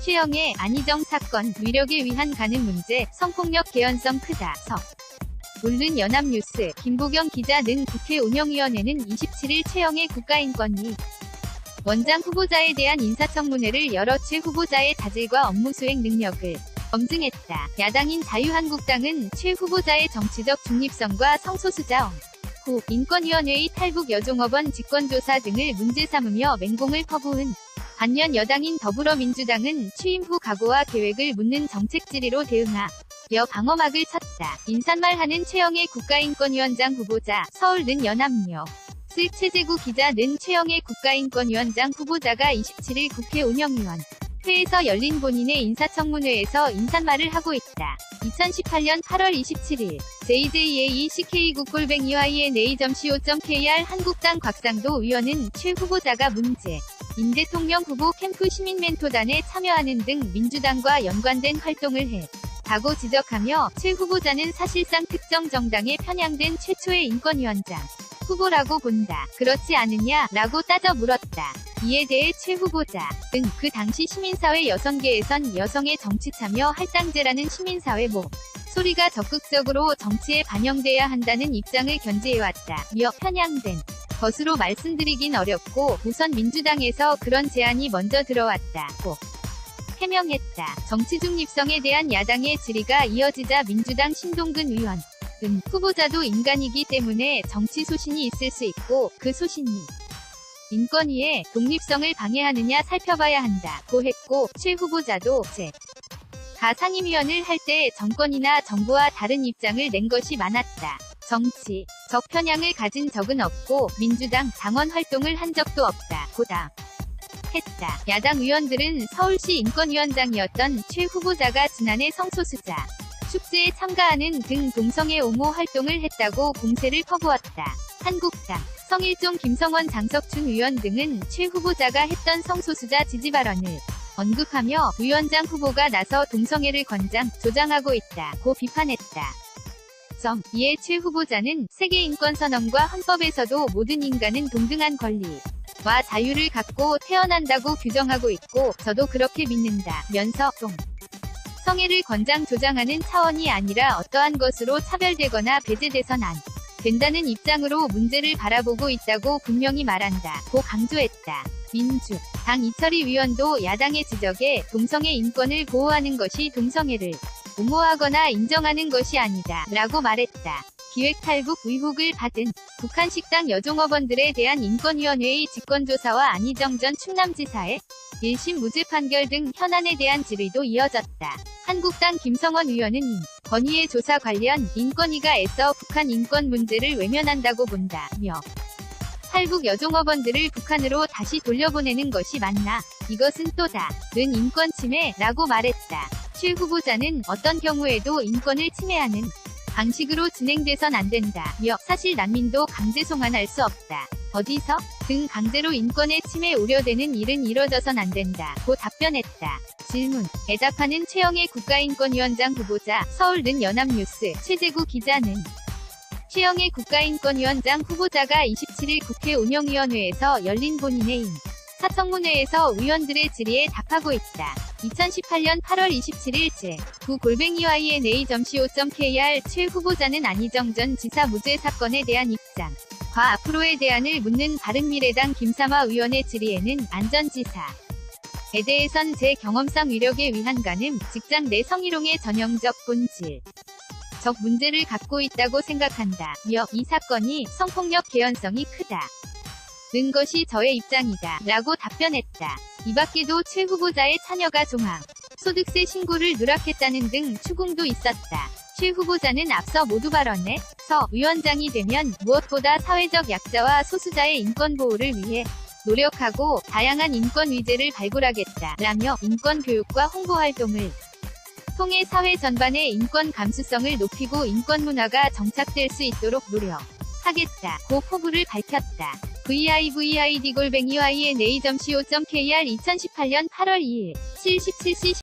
최영애, 안희정 사건, 위력에 의한 가는 문제, 성폭력 개연성 크다. 서. 오른 연합뉴스, 김보경 기자는 국회 운영위원회는 27일 최영애 국가인권위 원장 후보자에 대한 인사청문회를 열어 최 후보자의 자질과 업무 수행 능력을 검증했다. 야당인 자유한국당은 최 후보자의 정치적 중립성과 성소수자 후 인권위원회의 탈북 여종업원 직권조사 등을 문제 삼으며 맹공을 퍼부은 반면 여당인 더불어민주당은 취임 후 각오와 계획을 묻는 정책 질의로 대응하여 방어막을 쳤다. 인사말하는 최영애 국가인권위원장 후보자, 서울는 연합뉴스 최재구 기자는 최영애 국가인권위원장 후보자가 27일 국회 운영위원회에서 열린 본인의 인사청문회에서 인사말을 하고 있다. 2018년 8월 27일 jjackCK9-yna.co.kr 한국당 곽상도 의원은 최 후보자가 문재인 대통령 후보 캠프 시민멘토단에 참여하는 등 민주당과 연관된 활동을 했다고 지적하며 최 후보자는 사실상 특정 정당에 편향된 최초의 인권위원장 후보라고 본다. 그렇지 않느냐? 라고 따져 물었다. 이에 대해 최 후보자 등 그 당시 시민사회 여성계에선 여성의 정치 참여 할당제라는 시민사회 소리가 적극적으로 정치에 반영돼야 한다는 입장을 견지해왔다. 며 편향된 것으로 말씀드리긴 어렵고 우선 민주당에서 그런 제안이 먼저 들어왔다고 해명했다. 정치 중립성에 대한 야당의 질의가 이어지자 민주당 신동근 의원 후보자도 인간이기 때문에 정치 소신이 있을 수 있고 그 소신이 인권위의 독립성을 방해하느냐 살펴봐야 한다고 했고 최 후보자도 가 상임위원을 할 때 정권이나 정부와 다른 입장을 낸 것이 많았다. 정치적 편향을 가진 적은 없고 민주당 당원 활동을 한 적도 없다고 했다. 야당 의원들은 서울시 인권위원장이었던 최 후보자가 지난해 성소수자 축제에 참가하는 등 동성애 옹호 활동을 했다고 공세를 퍼부었다. 한국당 성일종 김성원 장석춘 의원 등은 최 후보자가 했던 성소수자 지지 발언을 언급하며 위원장 후보가 나서 동성애를 조장하고 있다고 비판했다. 이에 최 후보자는 세계인권선언과 헌법에서도 모든 인간은 동등한 권리와 자유를 갖고 태어난다고 규정하고 있고 저도 그렇게 믿는다면서 성애를 조장하는 차원이 아니라 어떠한 것으로 차별되거나 배제돼선 안 된다는 입장으로 문제를 바라보고 있다고 분명히 말한다고 강조했다. 민주당 이철희 위원도 야당의 지적에 동성애 인권을 보호하는 것이 동성애를 옹호하거나 인정하는 것이 아니다 라고 말했다. 기획탈북 의혹을 받은 북한 식당 여종업원들에 대한 인권위원회의 직권조사와 안희정 전 충남지사의 1심 무죄 판결 등 현안에 대한 질의도 이어졌다. 한국당 김성원 의원은 인권위의 조사 관련 인권위가 애써 북한 인권 문제를 외면한다고 본다며 탈북 여종업원들을 북한으로 다시 돌려보내는 것이 맞나? 이것은 또 다른 인권 침해라고 말했다. 최 후보자는 어떤 경우에도 인권을 침해하는 방식으로 진행돼선 안 된다며 사실 난민도 강제 송환할 수 없다. 어디서 등 강제로 인권의 침해 우려되는 일은 이뤄져선 안 된다고 답변했다. 질문에 답하는 최영애 국가인권위원장 후보자, 서울는 연합뉴스 최재구 기자는 최영애 국가인권위원장 후보자가 27일 국회 운영위원회에서 열린 본인의 인사청문회에서 의원들의 질의에 답하고 있다. 2018년 8월 27일 제9-yna.co.kr 최 후보자는 안희정 전 지사 무죄 사건에 대한 입장과 앞으로의 대안을 묻는 바른미래당 김삼화 의원의 질의에는 안 전 지사에 대해선 제 경험상 위력에 의한 가늠, 직장 내 성희롱의 전형적 본질적 문제를 갖고 있다고 생각한다며 이 사건이 성폭력 개연성이 크다 는 것이 저의 입장이다 라고 답변했다. 이밖에도 최 후보자의 자녀가 종합소득세 신고를 누락했다는 등 추궁도 있었다. 최 후보자는 앞서 모두 발언에서 위원장이 되면 무엇보다 사회적 약자와 소수자의 인권 보호를 위해 노력하고 다양한 인권 위제를 발굴하겠다 라며 인권 교육과 홍보 활동을 통해 사회 전반의 인권 감수성을 높이고 인권 문화가 정착될 수 있도록 노력하겠다고 포부를 밝혔다. vivid_yna.co.kr 2018년 8월 2일 77시